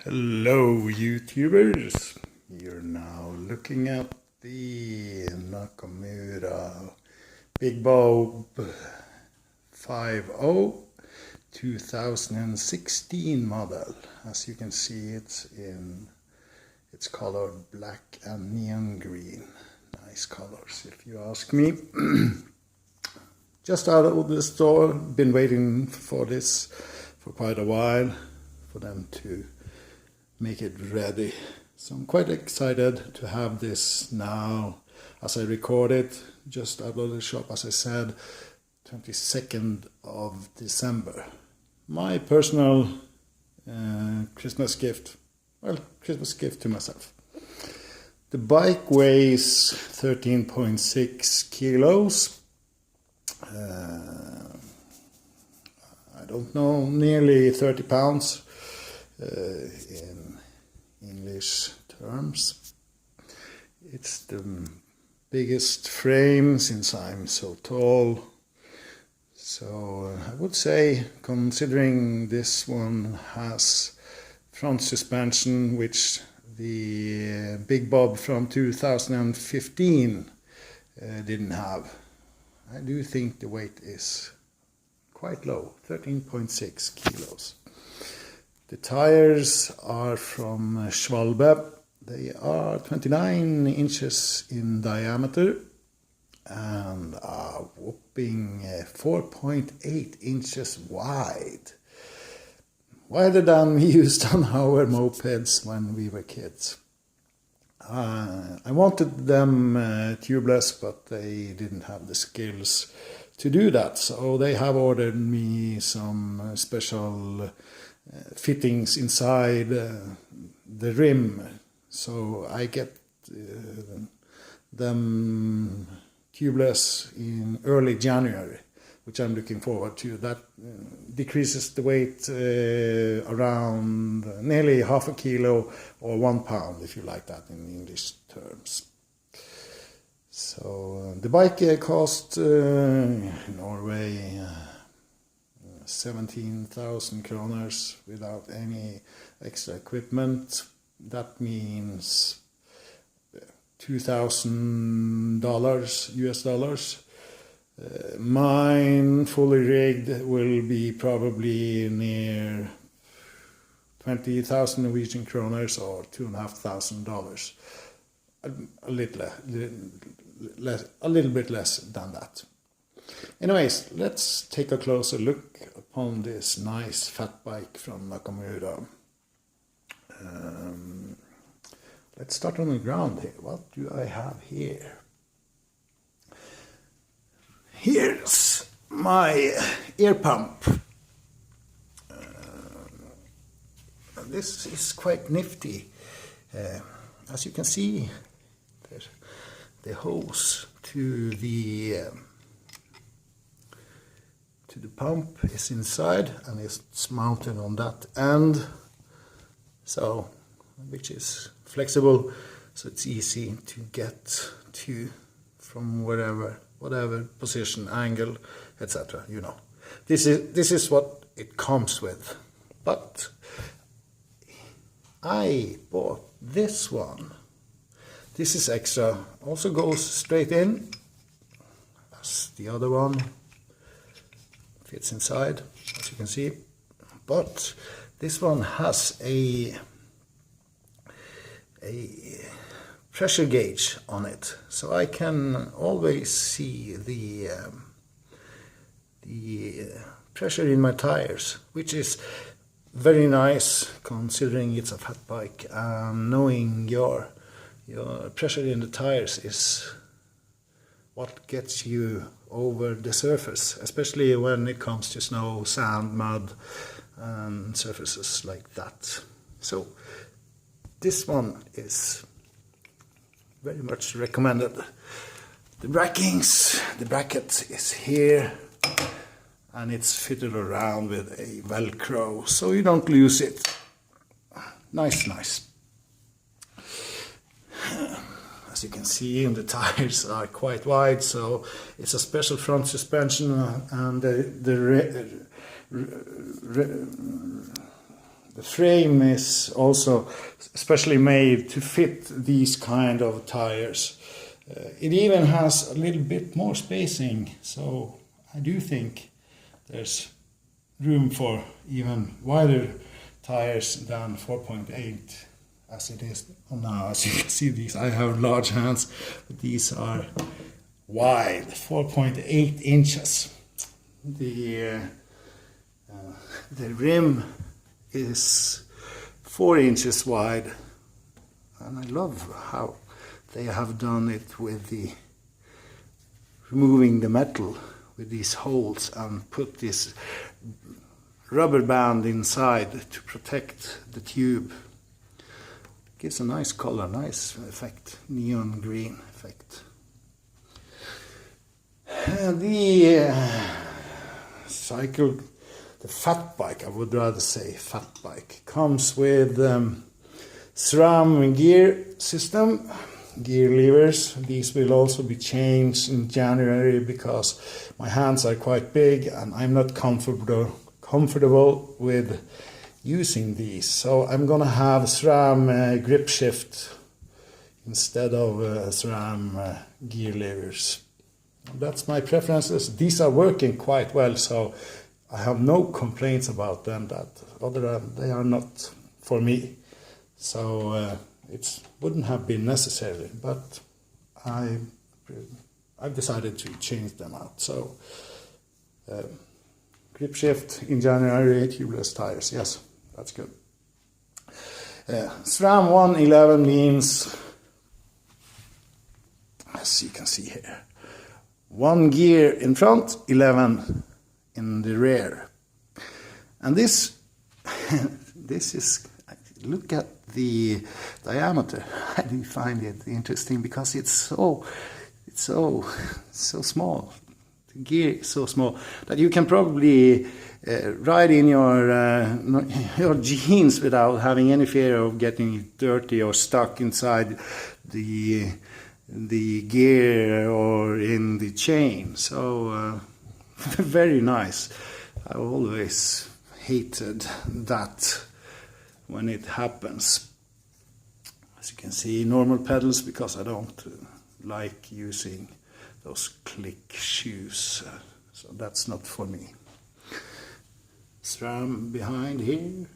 Hello YouTubers, you're now looking at the Nakamura Big Bob 50 2016 model. As you can see, it's colored black and neon green. Nice colors if you ask me. Just out of the store, been waiting for this for quite a while for them to make it ready. So I'm quite excited to have this now as I record it, just out of the shop, as I said, 22nd of December. My personal Christmas gift, well, Christmas gift to myself. The bike weighs 13.6 kilos. I don't know, nearly 30 pounds. In English terms. It's the biggest frame since I'm so tall. So I would say, considering this one has front suspension, which the Big Bob from 2015 didn't have, I do think the weight is quite low, 13.6 kilos. The tires are from Schwalbe. They are 29 inches in diameter and a whopping 4.8 inches wide. Wider than we used on our mopeds when we were kids. I wanted them tubeless, but they didn't have the skills to do that. So they have ordered me some special fittings inside the rim, so I get them tubeless in early January, which I'm looking forward to. That decreases the weight around nearly half a kilo or 1 pound, if you like that in English terms. So the bike cost in Norway 17,000 kroners without any extra equipment. That means $2,000 US dollars. Mine fully rigged will be probably near 20,000 Norwegian kroners or $2,500. A little bit less than that. Anyways, let's take a closer look upon this nice fat bike from Nakamura. Let's start on the ground here. What do I have here? Here's my air pump. This is quite nifty. As you can see, the hose to the pump is inside and it's mounted on that end, so which is flexible, so it's easy to get to from whatever position, angle, etc. You know, this is what it comes with. But I bought this one. This is extra. Also goes straight in as the other one. Fits inside, as you can see, but this one has a pressure gauge on it, so I can always see the pressure in my tires, which is very nice considering it's a fat bike. Knowing your pressure in the tires is what gets you over the surface, especially when it comes to snow, sand, mud, and surfaces like that. So this one is very much recommended. The bracket is here, and it's fitted around with a Velcro, so you don't lose it. Nice. As you can see, the tires are quite wide, so it's a special front suspension, and the the frame is also especially made to fit these kind of tires. It even has a little bit more spacing, so I do think there's room for even wider tires than 4.8 as it is now. As you can see, these, I have large hands, but these are wide, 4.8 inches. The rim is 4 inches wide, and I love how they have done it with the removing the metal with these holes and put this rubber band inside to protect the tube. Gives a nice color, nice effect, neon green effect. The cycle, the Fatbike, I would rather say Fatbike, comes with SRAM gear system, gear levers. These will also be changed in January because my hands are quite big and I'm not comfortable with using these. So I'm gonna have SRAM grip shift instead of SRAM gear levers. That's my preferences. These are working quite well, so I have no complaints about them. That they are not for me, so it wouldn't have been necessary. But I've decided to change them out. So grip shift in January, tubeless tires. Yes, that's good. SRAM 111 means, as you can see here, 1 gear in front, 11 in the rear. And this is, look at the diameter. I do find it interesting because it's so small. The gear is so small that you can probably ride in your jeans without having any fear of getting dirty or stuck inside the gear or in the chain. So very nice. I always hated that when it happens. As you can see, normal pedals, because I don't like using those click shoes, so that's not for me. SRAM behind here,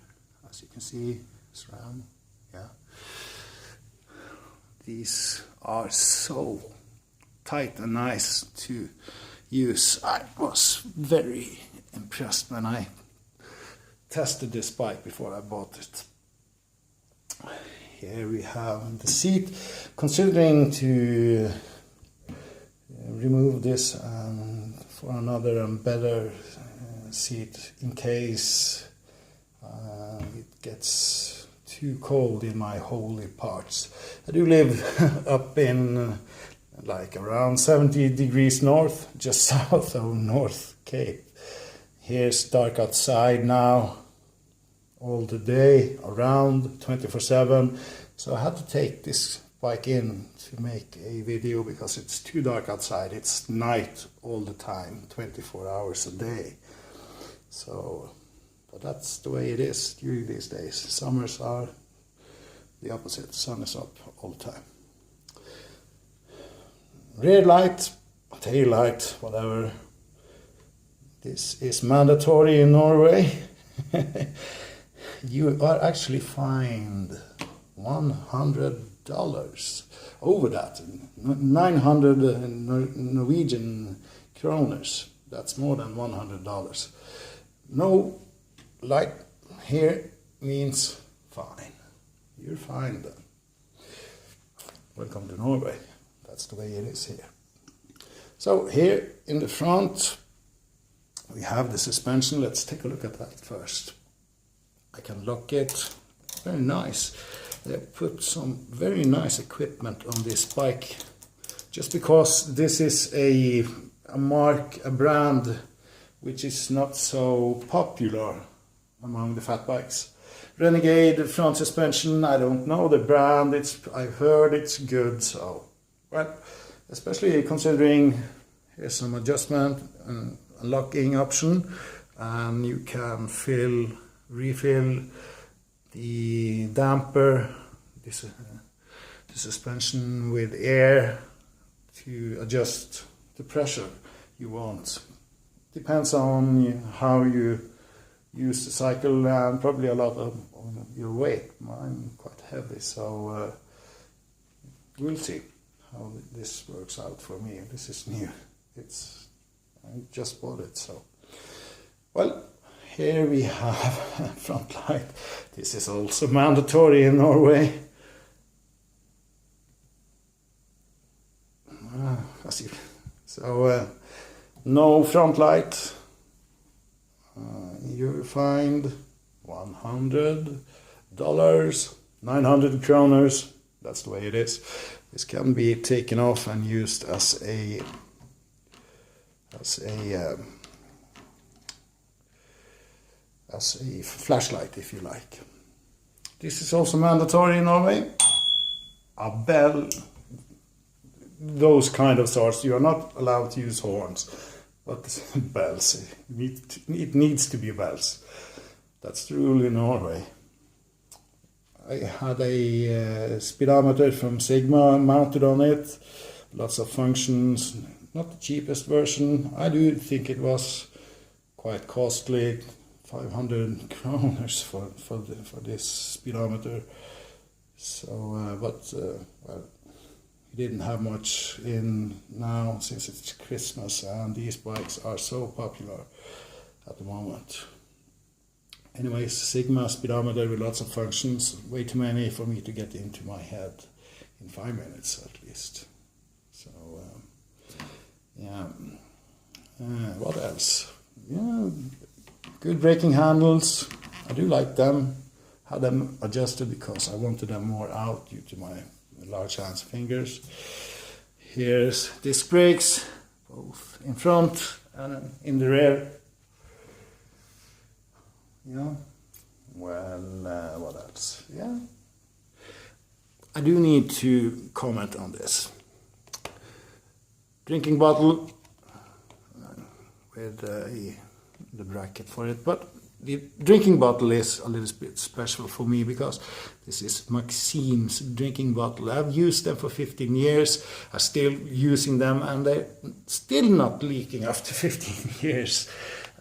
as you can see, SRAM, yeah. These are so tight and nice to use. I was very impressed when I tested this bike before I bought it. Here we have the seat. Considering to remove this for another and better seat in case it gets too cold in my holy parts. I do live up in like around 70 degrees north, just south of North Cape. Here's dark outside now, all the day, around 24/7. So I had to take this bike in to make a video because it's too dark outside. It's night all the time, 24 hours a day. So, but that's the way it is during these days. Summers are the opposite. The sun is up all the time. Rear light, tail light, whatever. This is mandatory in Norway. You are actually fined $100 over that, 900 Norwegian kroners. That's more than $100. No light here means fine. You're fine then. Welcome to Norway. That's the way it is here. So here in the front we have the suspension. Let's take a look at that first. I can lock it. Very nice. They put some very nice equipment on this bike. Just because this is a brand which is not so popular among the fat bikes. Renegade front suspension, I don't know the brand. I've heard it's good, so well, especially considering here's some adjustment and locking option, and you can refill the damper, this the suspension with air to adjust the pressure you want. Depends on how you use the cycle and probably a lot of your weight. I'm quite heavy, so we'll see how this works out for me. This is new. I just bought it, so. Well, here we have front light. This is also mandatory in Norway. So no front light. You find $100, 900 kroners. That's the way it is. This can be taken off and used as a flashlight, if you like. This is also mandatory in Norway. A bell, those kind of sorts. You are not allowed to use horns, but bells. It needs to be bells. That's the rule in Norway. I had a speedometer from Sigma mounted on it. Lots of functions. Not the cheapest version. I do think it was quite costly. 500 kroners for this speedometer. So, well, he didn't have much in now since it's Christmas and these bikes are so popular at the moment. Anyways, Sigma speedometer with lots of functions, way too many for me to get into my head in 5 minutes at least. So, yeah. What else? Yeah. Good braking handles, I do like them. Had them adjusted because I wanted them more out due to my large hands and fingers. Here's disc brakes, both in front and in the rear. Yeah. Well, what else? Yeah. I do need to comment on this. Drinking bottle with the bracket for it, but the drinking bottle is a little bit special for me because this is Maxime's drinking bottle. I've used them for 15 years. I'm still using them and they're still not leaking after 15 years.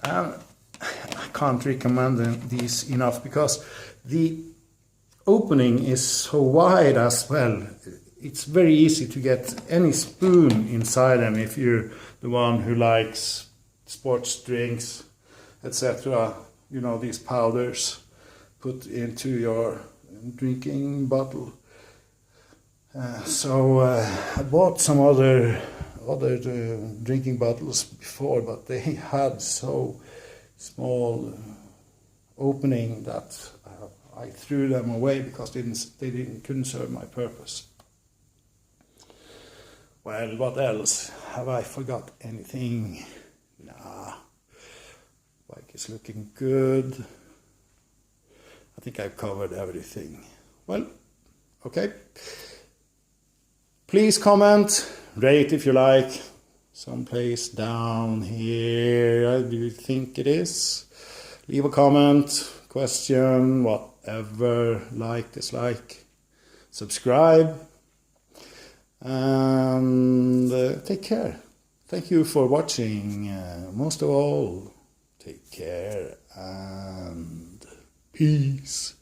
I can't recommend these enough because the opening is so wide as well. It's very easy to get any spoon inside them if you're the one who likes sports drinks, etc. You know, these powders put into your drinking bottle. So I bought some other drinking bottles before, but they had so small opening that I threw them away because they couldn't serve my purpose. Well, what else? Have I forgot anything? Nah. Bike is looking good. I think I've covered everything. Well, okay. Please comment, rate if you like. Someplace down here, do you think it is? Leave a comment, question, whatever, like, dislike, subscribe, and take care. Thank you for watching. Most of all, take care and peace.